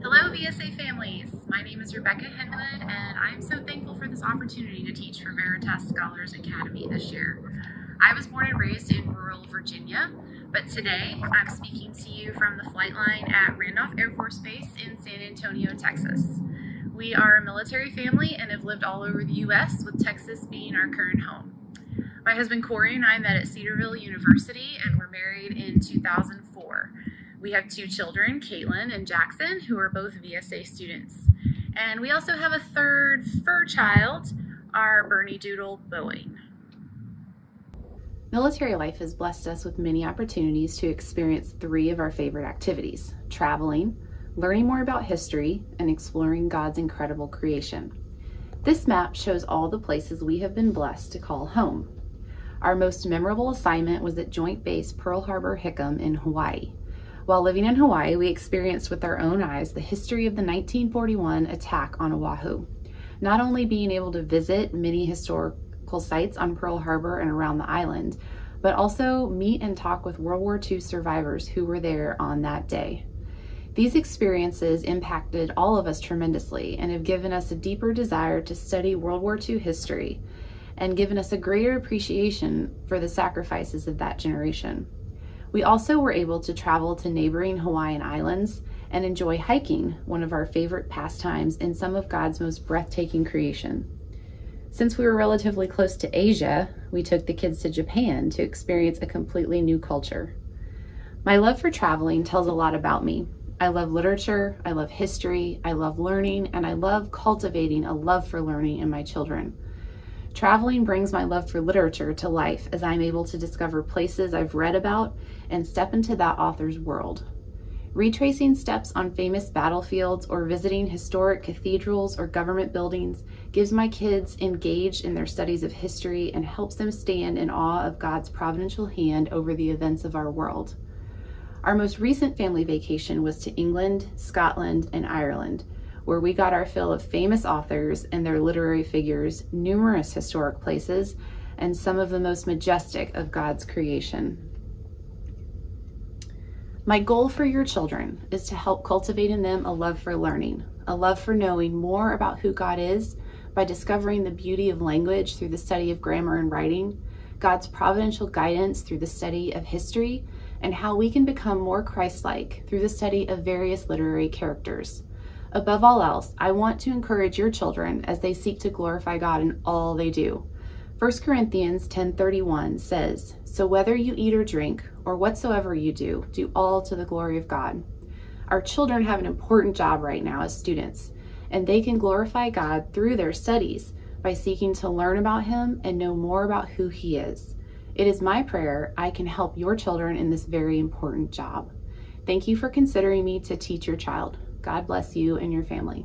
Hello, VSA families. My name is Rebekah Henwood, and I'm so thankful for this opportunity to teach for Veritas Scholars Academy this year. I was born and raised in rural Virginia, but today I'm speaking to you from the flight line at Randolph Air Force Base in San Antonio, Texas. We are a military family and have lived all over the U.S., with Texas being our current home. My husband Corey and I met at Cedarville University and were married in 2004. We have two children, Caitlin and Jackson, who are both VSA students. And we also have a third fur child, our Bernie Doodle, Boeing. Military life has blessed us with many opportunities to experience three of our favorite activities: traveling, learning more about history, and exploring God's incredible creation. This map shows all the places we have been blessed to call home. Our most memorable assignment was at Joint Base Pearl Harbor Hickam in Hawaii. While living in Hawaii, we experienced with our own eyes the history of the 1941 attack on Oahu. Not only being able to visit many historical sites on Pearl Harbor and around the island, but also meet and talk with World War II survivors who were there on that day. These experiences impacted all of us tremendously and have given us a deeper desire to study World War II history and given us a greater appreciation for the sacrifices of that generation. We also were able to travel to neighboring Hawaiian islands and enjoy hiking, one of our favorite pastimes in some of God's most breathtaking creation. Since we were relatively close to Asia, we took the kids to Japan to experience a completely new culture. My love for traveling tells a lot about me. I love literature, I love history, I love learning, and I love cultivating a love for learning in my children. Traveling brings my love for literature to life as I'm able to discover places I've read about and step into that author's world. Retracing steps on famous battlefields or visiting historic cathedrals or government buildings gives my kids engaged in their studies of history and helps them stand in awe of God's providential hand over the events of our world. Our most recent family vacation was to England, Scotland, and Ireland, where we got our fill of famous authors and their literary figures, numerous historic places, and some of the most majestic of God's creation. My goal for your children is to help cultivate in them a love for learning, a love for knowing more about who God is by discovering the beauty of language through the study of grammar and writing, God's providential guidance through the study of history, and how we can become more Christ-like through the study of various literary characters. Above all else, I want to encourage your children as they seek to glorify God in all they do. 1 Corinthians 10:31 says, "So whether you eat or drink, or whatsoever you do, do all to the glory of God." Our children have an important job right now as students, and they can glorify God through their studies by seeking to learn about Him and know more about who He is. It is my prayer I can help your children in this very important job. Thank you for considering me to teach your child. God bless you and your family.